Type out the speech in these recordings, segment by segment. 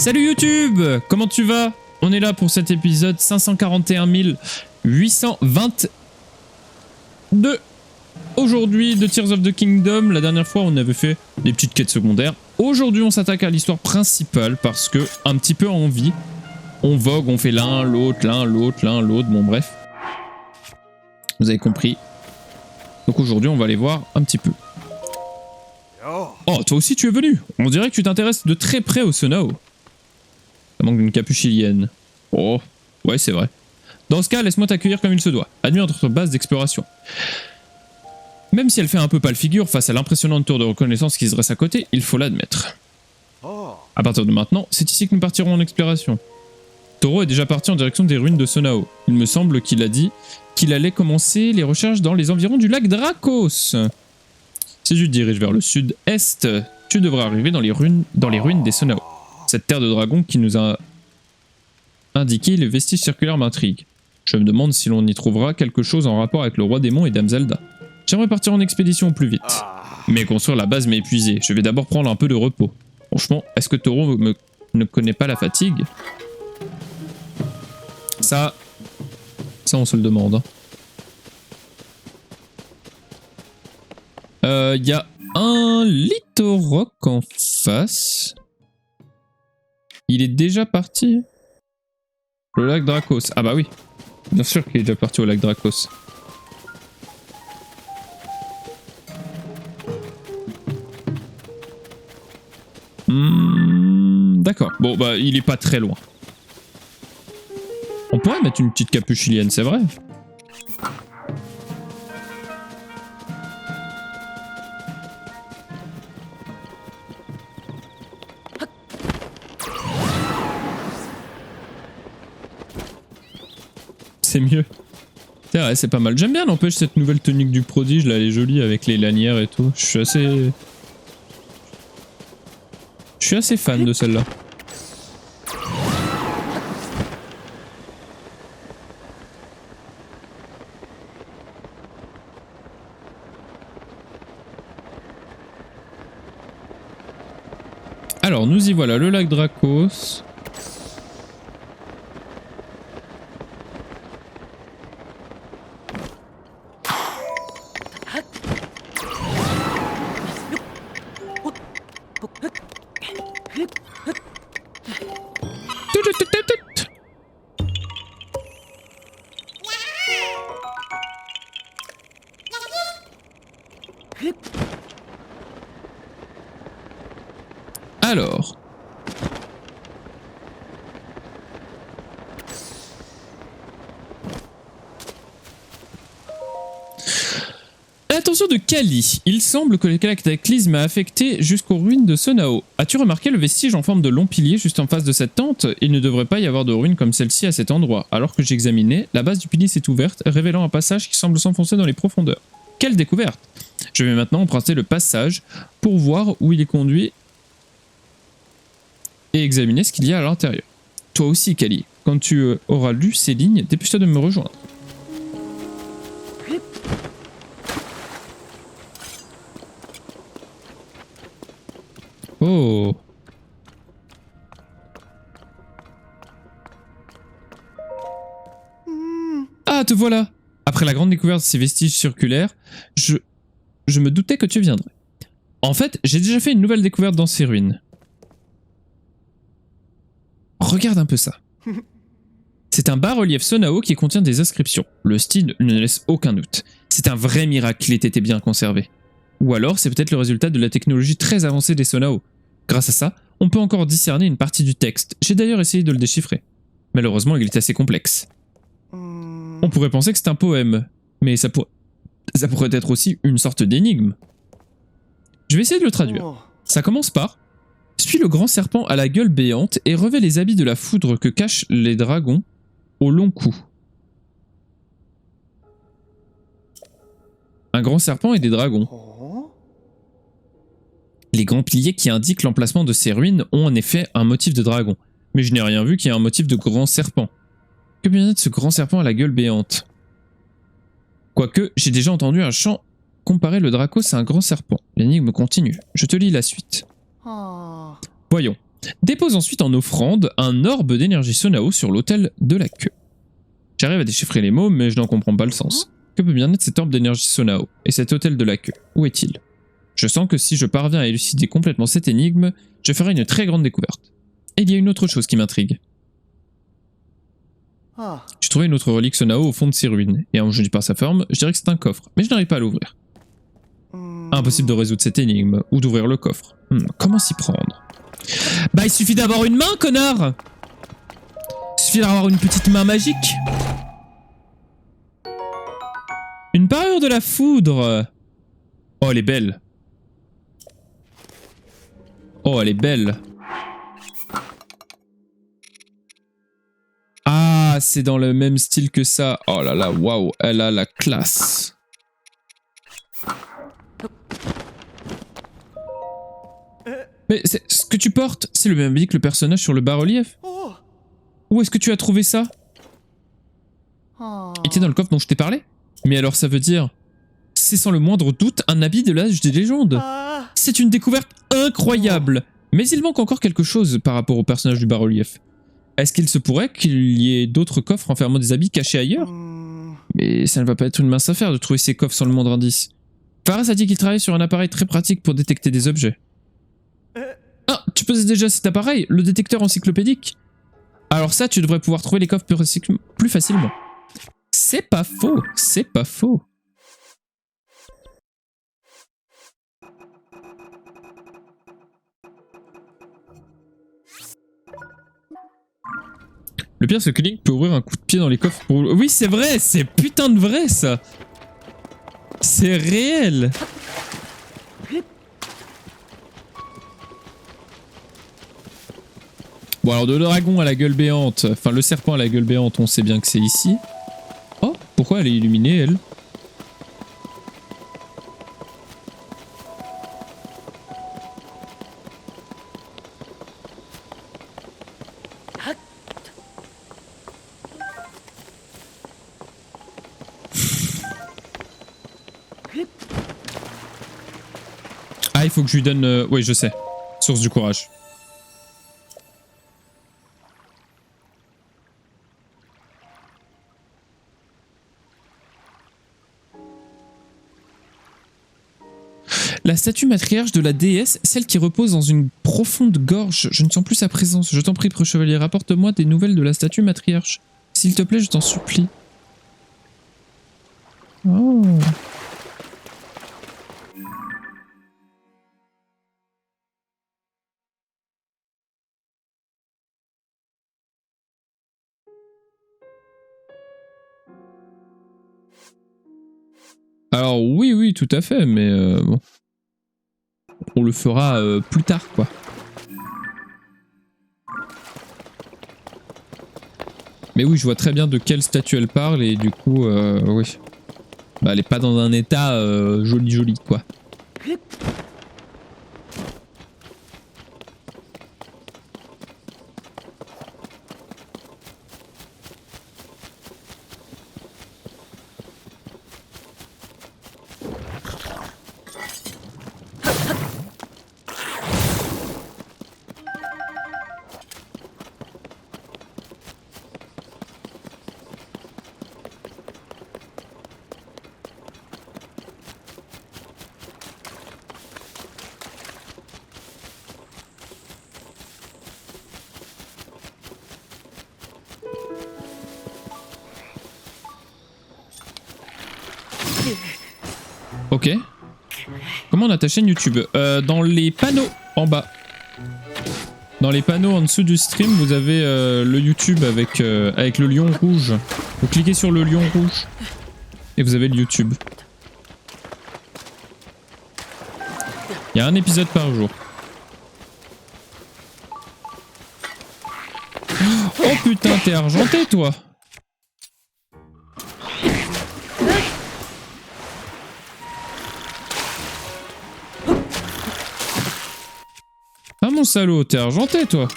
Salut YouTube, comment tu vas? On est là pour cet épisode 541 822. Aujourd'hui de Tears of the Kingdom. La dernière fois on avait fait des petites quêtes secondaires. Aujourd'hui on s'attaque à l'histoire principale parce que un petit peu envie. On vogue, on fait l'un, l'autre, bon bref. Vous avez compris. Donc aujourd'hui on va aller voir un petit peu. Oh, toi aussi tu es venu. On dirait que tu t'intéresses de très près au Sonao. Ça manque d'une capuche ilienne. Oh, ouais c'est vrai. Dans ce cas, laisse-moi t'accueillir comme il se doit. Admire notre base d'exploration. Même si elle fait un peu pâle figure face à l'impressionnante tour de reconnaissance qui se dresse à côté, il faut l'admettre. À partir de maintenant, c'est ici que nous partirons en exploration. Toro est déjà parti en direction des ruines de Sonao. Il me semble qu'il a dit qu'il allait commencer les recherches dans les environs du lac Dracos. Si tu te diriges vers le sud-est, tu devrais arriver dans les ruines des Sonao. Cette terre de dragon qui nous a indiqué les vestiges circulaires m'intrigue. Je me demande si l'on y trouvera quelque chose en rapport avec le roi démon et Dame Zelda. J'aimerais partir en expédition au plus vite. Mais construire la base m'est épuisé. Je vais d'abord prendre un peu de repos. Franchement, est-ce que Toro ne connaît pas la fatigue? Ça on se le demande. Il y a un Litorock en face. Il est déjà parti. Le lac Dracos. Ah bah oui. Bien sûr qu'il est déjà parti au lac Dracos. D'accord. Bon bah il est pas très loin. On pourrait mettre une petite capuche ilienne, c'est vrai. C'est mieux. Ouais, c'est pas mal. J'aime bien, n'empêche, cette nouvelle tunique du prodige, là, elle est jolie avec les lanières et tout. Je suis assez fan de celle-là. Alors, nous y voilà, le lac Dracos. Alors. L'attention de Kali. Il semble que le cataclysme a affecté jusqu'aux ruines de Sonao. As-tu remarqué le vestige en forme de long pilier juste en face de cette tente? Il ne devrait pas y avoir de ruines comme celle-ci à cet endroit. Alors que j'examinais, la base du pilier s'est ouverte, révélant un passage qui semble s'enfoncer dans les profondeurs. Quelle découverte! Je vais maintenant emprunter le passage pour voir où il est conduit et examiner ce qu'il y a à l'intérieur. Toi aussi, Kali, quand tu auras lu ces lignes, dépêche-toi de me rejoindre. Oh. Ah, te voilà. Après la grande découverte de ces vestiges circulaires, je me doutais que tu viendrais. En fait, j'ai déjà fait une nouvelle découverte dans ces ruines. Regarde un peu ça. C'est un bas-relief Sonao qui contient des inscriptions. Le style ne laisse aucun doute. C'est un vrai miracle qu'il ait été bien conservé. Ou alors, c'est peut-être le résultat de la technologie très avancée des Sonao. Grâce à ça, on peut encore discerner une partie du texte. J'ai d'ailleurs essayé de le déchiffrer. Malheureusement, il est assez complexe. On pourrait penser que c'est un poème, mais ça pourrait être aussi une sorte d'énigme. Je vais essayer de le traduire. Ça commence par « Suis le grand serpent à la gueule béante et revêt les habits de la foudre que cachent les dragons au long cou. » Un grand serpent et des dragons. Les grands piliers qui indiquent l'emplacement de ces ruines ont en effet un motif de dragon, mais je n'ai rien vu qui ait un motif de grand serpent. Que bien être ce grand serpent à la gueule béante? Quoique, j'ai déjà entendu un chant comparer le Dracos à un grand serpent. L'énigme continue. Je te lis la suite. Voyons. Dépose ensuite en offrande un orbe d'énergie Sonao sur l'autel de la queue. J'arrive à déchiffrer les mots, mais je n'en comprends pas le sens. Que peut bien être cet orbe d'énergie Sonao et cet autel de la queue? Où est-il? Je sens que si je parviens à élucider complètement cette énigme, je ferai une très grande découverte. Et il y a une autre chose qui m'intrigue. J'ai trouvé une autre relique Sonao au fond de ces ruines, et en jugeant par sa forme, je dirais que c'est un coffre, mais je n'arrive pas à l'ouvrir. Impossible de résoudre cette énigme, ou d'ouvrir le coffre. Comment s'y prendre? Bah il suffit d'avoir une main, connard! Il suffit d'avoir une petite main magique. Une parure de la foudre. Oh, elle est belle. Oh, elle est belle. Ah, c'est dans le même style que ça. Oh là là, waouh, elle a la classe. Mais ce que tu portes, c'est le même habit que le personnage sur le bas-relief? Où est-ce que tu as trouvé ça? Il était dans le coffre dont je t'ai parlé? Mais alors ça veut dire... C'est sans le moindre doute un habit de l'âge des légendes. C'est une découverte incroyable. Mais il manque encore quelque chose par rapport au personnage du bas-relief. Est-ce qu'il se pourrait qu'il y ait d'autres coffres enfermant des habits cachés ailleurs? Mais ça ne va pas être une mince affaire de trouver ces coffres sans le moindre indice. Faras a dit qu'il travaille sur un appareil très pratique pour détecter des objets. Ah, tu possèdes déjà cet appareil, le détecteur encyclopédique. Alors ça, tu devrais pouvoir trouver les coffres plus facilement. C'est pas faux, c'est pas faux. Le pire, c'est que Link peut ouvrir un coup de pied dans les coffres pour... Oui, c'est vrai, c'est putain de vrai, ça. C'est réel. Bon, alors de le dragon à la gueule béante, enfin le serpent à la gueule béante, on sait bien que c'est ici. Oh, pourquoi elle est illuminée, elle? Ah, il faut que je lui donne... Oui, je sais. Source du courage. La statue matriarche de la déesse, celle qui repose dans une profonde gorge. Je ne sens plus sa présence. Je t'en prie, preux chevalier, rapporte-moi des nouvelles de la statue matriarche. S'il te plaît, je t'en supplie. Oh. Alors oui, oui, tout à fait, mais bon. On le fera plus tard, quoi. Mais oui, je vois très bien de quelle statue elle parle, et du coup, oui. Bah, elle est pas dans un état joli, quoi. Ok. Comment on a ta chaîne YouTube? Dans les panneaux en bas. Dans les panneaux en dessous du stream, vous avez le YouTube avec le lion rouge. Vous cliquez sur le lion rouge et vous avez le YouTube. Il y a un épisode par jour. Oh putain, t'es argenté toi! Ah mon salaud, t'es argenté toi!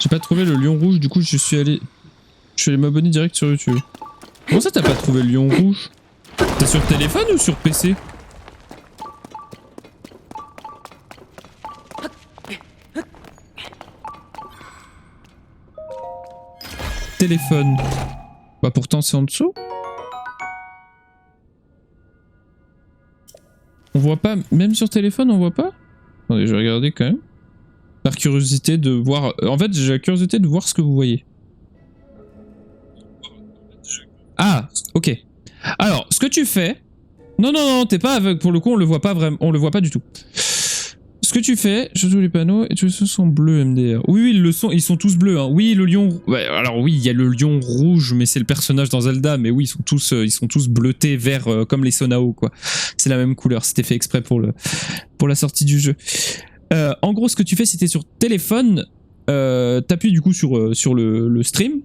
J'ai pas trouvé le lion rouge, du coup je suis allé m'abonner direct sur YouTube. Comment ça t'as pas trouvé le lion rouge? T'es sur téléphone ou sur PC? Téléphone. Bah pourtant c'est en dessous. On voit pas, même sur téléphone on voit pas? Attendez, je vais regarder quand même. Par curiosité de voir... En fait j'ai la curiosité de voir ce que vous voyez. Ah, ok. Alors, ce que tu fais... Non, non, non, t'es pas aveugle. Pour le coup, on le voit pas vraiment. On le voit pas du tout. Ce que tu fais, je tous les panneaux et tous ceux sont bleus MDR. Oui, oui, ils sont tous bleus. Hein. Oui, le lion. Ouais, alors oui, il y a le lion rouge, mais c'est le personnage dans Zelda. Mais oui, ils sont tous bleutés, verts, comme les Sonao, quoi. C'est la même couleur. C'était fait exprès pour la sortie du jeu. En gros, ce que tu fais, c'était sur téléphone. T'appuies du coup sur le stream.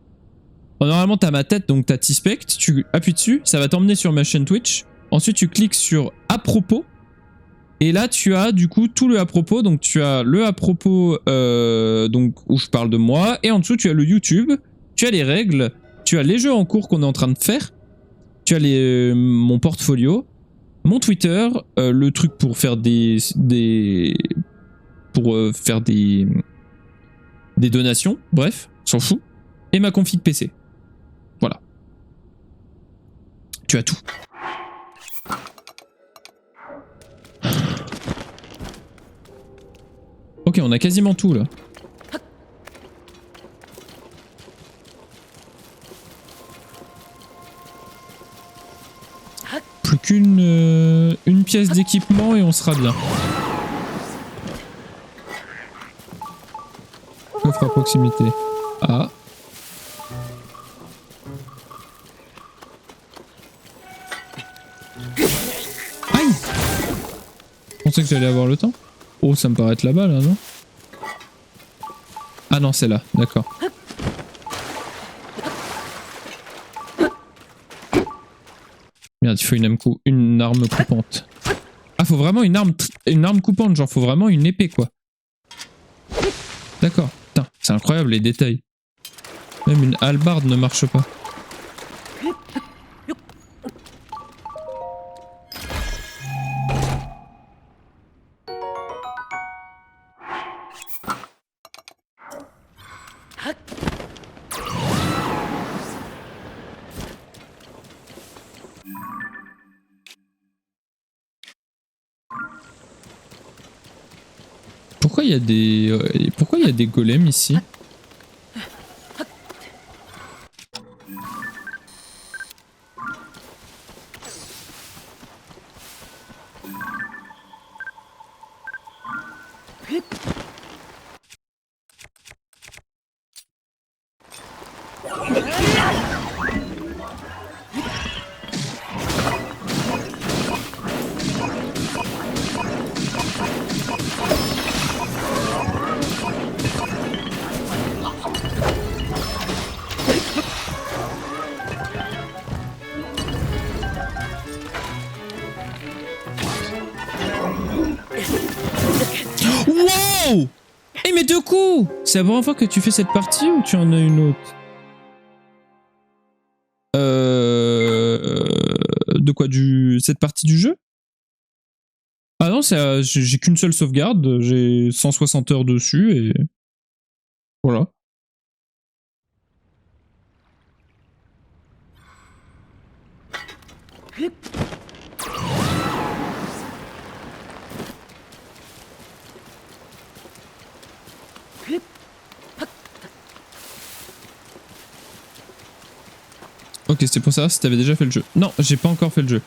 Normalement, t'as ma tête, donc t'as T-Spect. Tu appuies dessus, ça va t'emmener sur ma chaîne Twitch. Ensuite, tu cliques sur à propos. Et là, tu as du coup tout le à propos. Donc, tu as le à propos donc, où je parle de moi. Et en dessous, tu as le YouTube. Tu as les règles. Tu as les jeux en cours qu'on est en train de faire. Tu as mon portfolio. Mon Twitter. Le truc pour faire faire des donations. Bref, s'en fout. Et ma config PC. Voilà. Tu as tout. Ok, on a quasiment tout là. Plus qu'une une pièce d'équipement et on sera bien. Coffre à proximité. Ah. Aïe! Je pensais que j'allais avoir le temps. Oh, ça me paraît être là-bas, là, non? Ah non, c'est là, d'accord. Merde, il faut une arme coupante. Ah, faut vraiment une arme coupante, genre faut vraiment une épée, quoi. D'accord. Putain, c'est incroyable les détails. Même une hallebarde ne marche pas. Pourquoi il y a des golems ici? Wow! Eh mais deux coups! C'est la première fois que tu fais cette partie ou tu en as une autre? De quoi? Cette partie du jeu? Ah non, j'ai qu'une seule sauvegarde, j'ai 160 heures dessus et... Voilà. Ok, c'était pour savoir si t'avais déjà fait le jeu. Non, j'ai pas encore fait le jeu.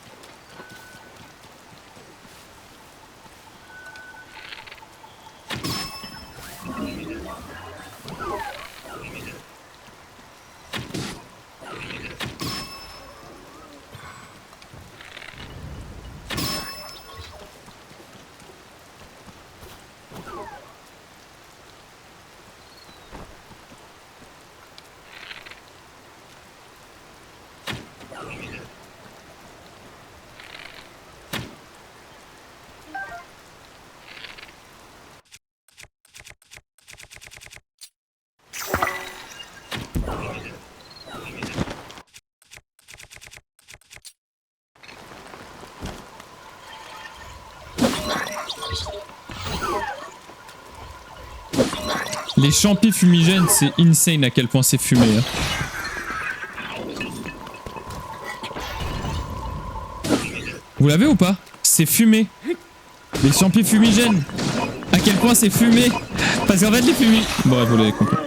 Les champis fumigènes, c'est insane à quel point c'est fumé. Hein. Vous l'avez ou pas? C'est fumé. Les champis fumigènes. À quel point c'est fumé. Parce qu'en fait les fumigènes... Bref, vous l'avez compris.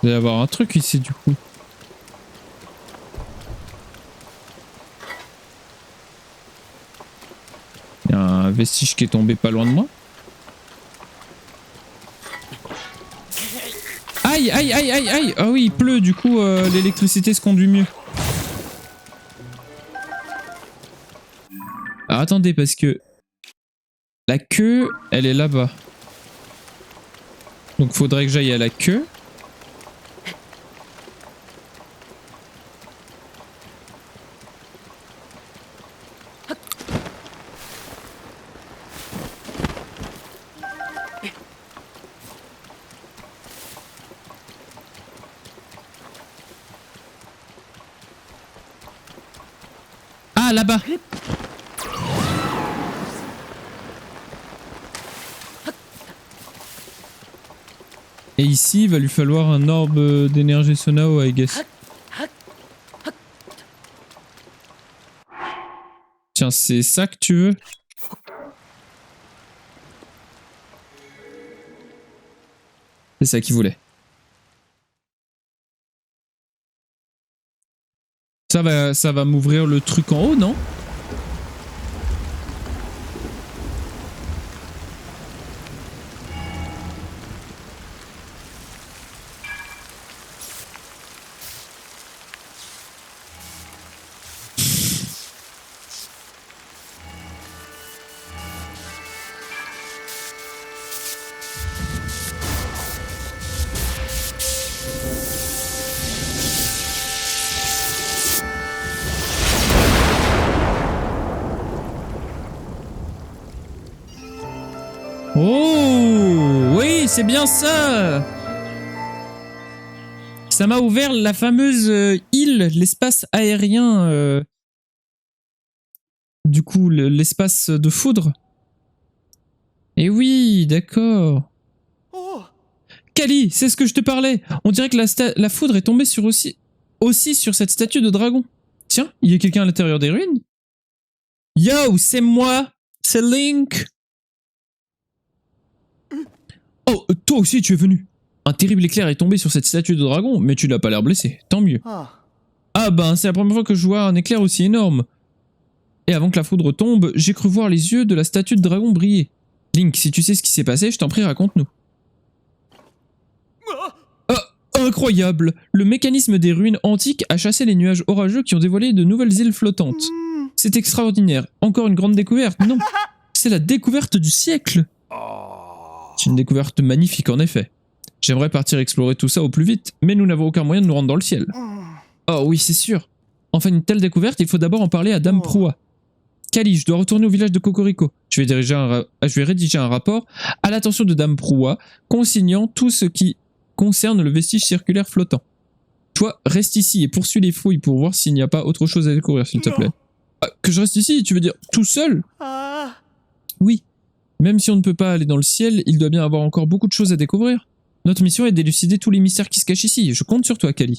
Il doit y avoir un truc ici du coup. Il y a un vestige qui est tombé pas loin de moi. Aïe aïe aïe aïe aïe. Ah oui il pleut du coup l'électricité se conduit mieux. Alors attendez parce que la queue elle est là-bas. Donc faudrait que j'aille à la queue. Ah, là-bas. Et ici, il va lui falloir un orbe d'énergie Sonao, I guess. Tiens, c'est ça que tu veux? C'est ça qu'il voulait. Ça va m'ouvrir le truc en haut, non? Oh, oui, c'est bien ça. Ça m'a ouvert la fameuse île, l'espace aérien. Du coup, l'espace de foudre. Et oui, d'accord. Kali, c'est ce que je te parlais. On dirait que la foudre est tombée sur aussi sur cette statue de dragon. Tiens, il y a quelqu'un à l'intérieur des ruines. Yo, c'est moi. C'est Link. Oh, toi aussi tu es venu. Un terrible éclair est tombé sur cette statue de dragon, mais tu n'as pas l'air blessé, tant mieux. Ah ben, c'est la première fois que je vois un éclair aussi énorme. Et avant que la foudre tombe, j'ai cru voir les yeux de la statue de dragon briller. Link, si tu sais ce qui s'est passé, je t'en prie, raconte-nous. Ah, incroyable! Le mécanisme des ruines antiques a chassé les nuages orageux qui ont dévoilé de nouvelles îles flottantes. C'est extraordinaire. Encore une grande découverte, non? C'est la découverte du siècle! C'est une découverte magnifique en effet. J'aimerais partir explorer tout ça au plus vite, mais nous n'avons aucun moyen de nous rendre dans le ciel. Oh oui, c'est sûr. Enfin, une telle découverte, il faut d'abord en parler à Dame Proua. Kali, je dois retourner au village de Cocorico. Je vais rédiger un rapport à l'attention de Dame Proua, consignant tout ce qui concerne le vestige circulaire flottant. Toi, reste ici et poursuis les fouilles pour voir s'il n'y a pas autre chose à découvrir, s'il te plaît. Ah, que je reste ici, tu veux dire tout seul? Oui. Même si on ne peut pas aller dans le ciel, il doit bien avoir encore beaucoup de choses à découvrir. Notre mission est d'élucider tous les mystères qui se cachent ici. Je compte sur toi, Kali.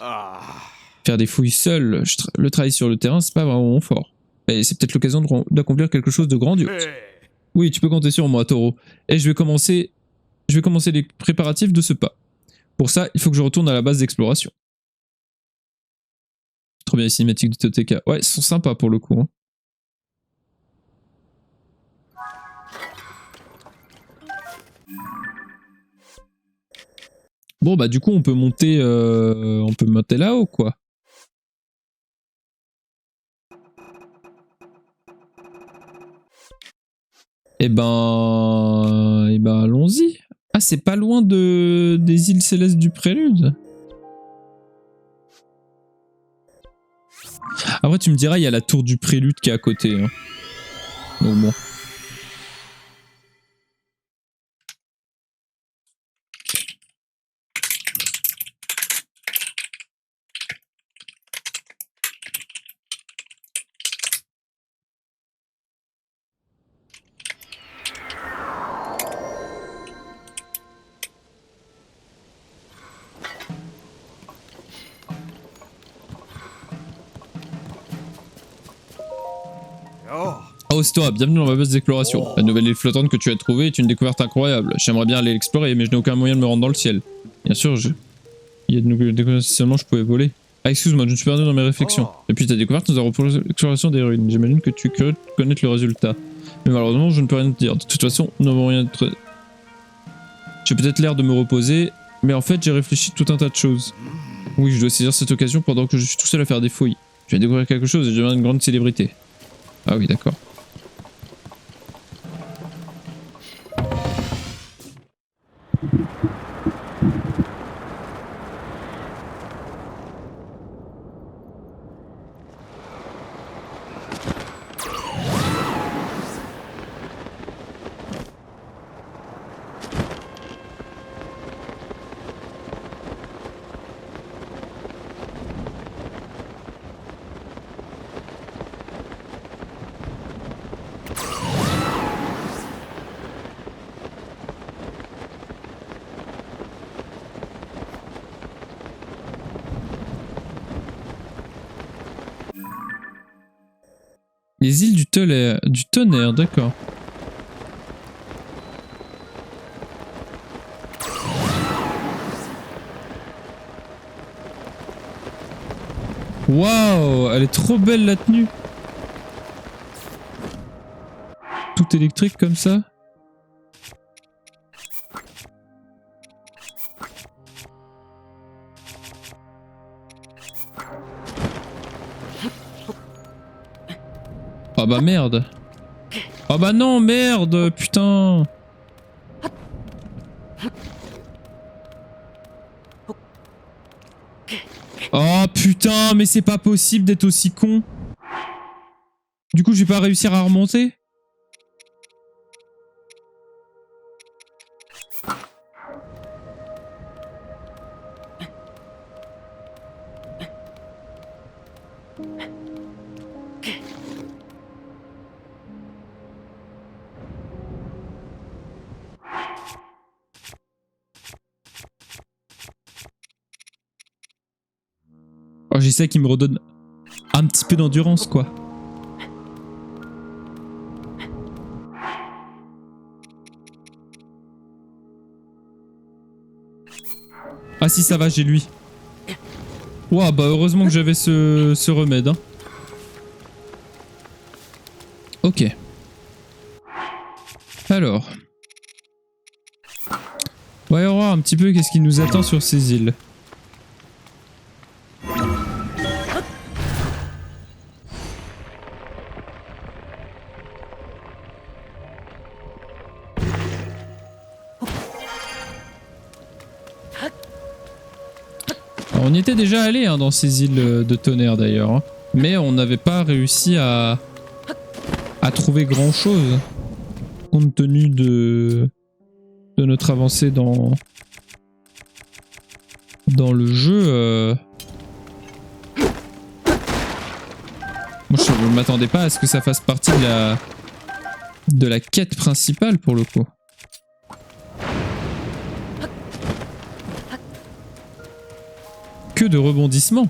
Faire des fouilles seul, le travail sur le terrain, c'est pas vraiment mon fort. Mais c'est peut-être l'occasion d'accomplir quelque chose de grandiose. Oui, tu peux compter sur moi, Taureau. Et je vais commencer les préparatifs de ce pas. Pour ça, il faut que je retourne à la base d'exploration. Trop bien les cinématiques de TOTK. Ouais, elles sont sympas pour le coup. Hein. Bon bah du coup on peut monter là-haut quoi. Eh ben allons-y. Ah c'est pas loin des îles célestes du Prélude. Après, tu me diras, il y a la tour du prélude qui est à côté. Hein. Donc bon. Oh, c'est toi, bienvenue dans ma base d'exploration. La nouvelle île flottante que tu as trouvée est une découverte incroyable. J'aimerais bien aller l'explorer, mais je n'ai aucun moyen de me rendre dans le ciel. Bien sûr, il y a de nouvelles découvertes, si seulement je pouvais voler. Ah, excuse-moi, je me suis perdu dans mes réflexions. Depuis ta découverte, nous avons pour l'exploration des ruines. J'imagine que tu es curieux de connaître le résultat. Mais malheureusement, je ne peux rien te dire. De toute façon, nous n'avons rien de très... J'ai peut-être l'air de me reposer, mais en fait, j'ai réfléchi tout un tas de choses. Oui, je dois saisir cette occasion pendant que je suis tout seul à faire des fouilles. Je vais découvrir quelque chose et je deviens une grande célébrité. Ah oui, d'accord. Les îles du tonnerre, d'accord. Waouh, elle est trop belle la tenue. Tout électrique comme ça. Ah bah merde. Ah bah non, merde, putain. Oh putain, mais c'est pas possible d'être aussi con. Du coup, je vais pas réussir à remonter. Oh, j'essaie qu'il me redonne un petit peu d'endurance, quoi. Ah si, ça va, j'ai lui. Ouah, bah heureusement que j'avais ce remède. Hein. Ok. Alors. Voyons voir un petit peu qu'est-ce qui nous attend sur ces îles. Alors, on y était déjà allé hein, dans ces îles de tonnerre d'ailleurs. Hein. Mais on n'avait pas réussi à trouver grand chose. Compte tenu de notre avancée dans le jeu. Moi je ne m'attendais pas à ce que ça fasse partie de la quête principale pour le coup. Que de rebondissements.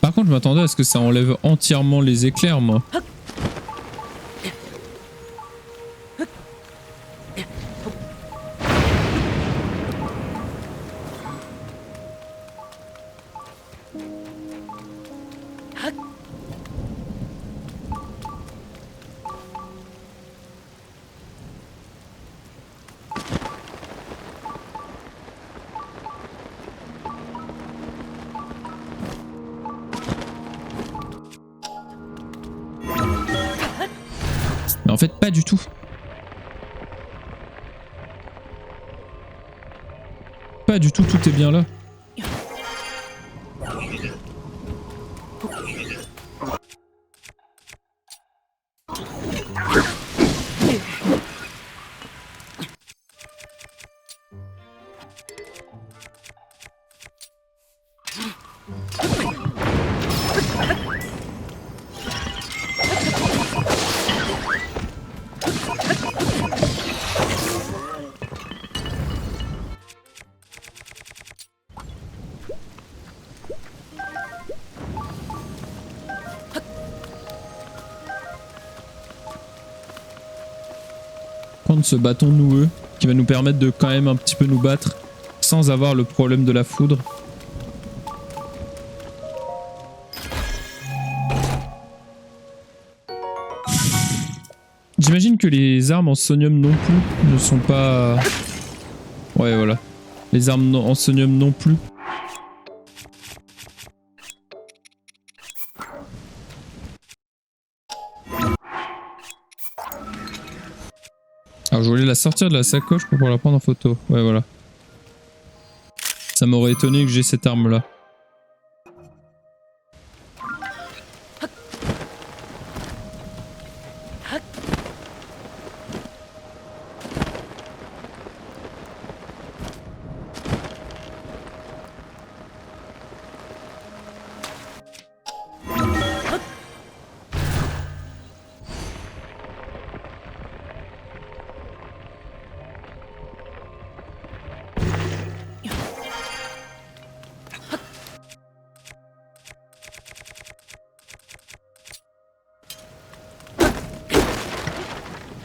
Par contre, je m'attendais à ce que ça enlève entièrement les éclairs, moi. Mais en fait, pas du tout. Pas du tout, tout est bien là. Prendre ce bâton noueux qui va nous permettre de quand même un petit peu nous battre sans avoir le problème de la foudre. J'imagine que les armes en sonium non plus ne sont pas... Ouais, voilà. Les armes en sonium non plus. Alors je voulais la sortir de la sacoche pour pouvoir la prendre en photo. Ouais, voilà. Ça m'aurait étonné que j'ai cette arme là.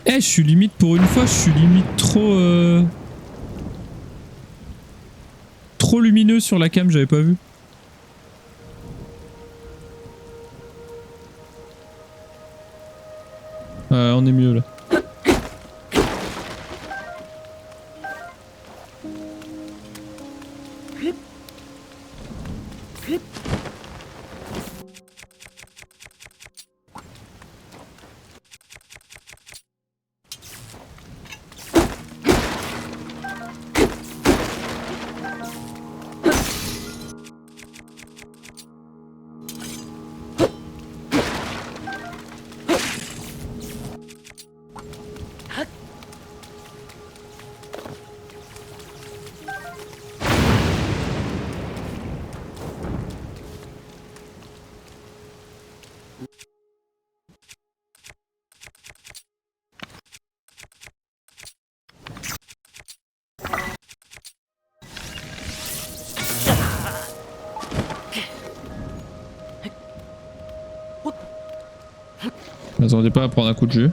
Eh, je suis limite, pour une fois, je suis limite trop lumineux sur la cam, j'avais pas vu. On est mieux là. Je m'attendais pas à prendre un coup de jeu.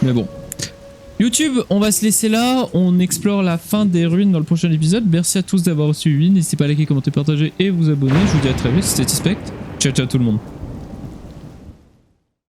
Mais bon. YouTube, on va se laisser là. On explore la fin des ruines dans le prochain épisode. Merci à tous d'avoir suivi. N'hésitez pas à liker, commenter, partager et vous abonner. Je vous dis à très vite. C'était Tispect. Ciao, ciao tout le monde.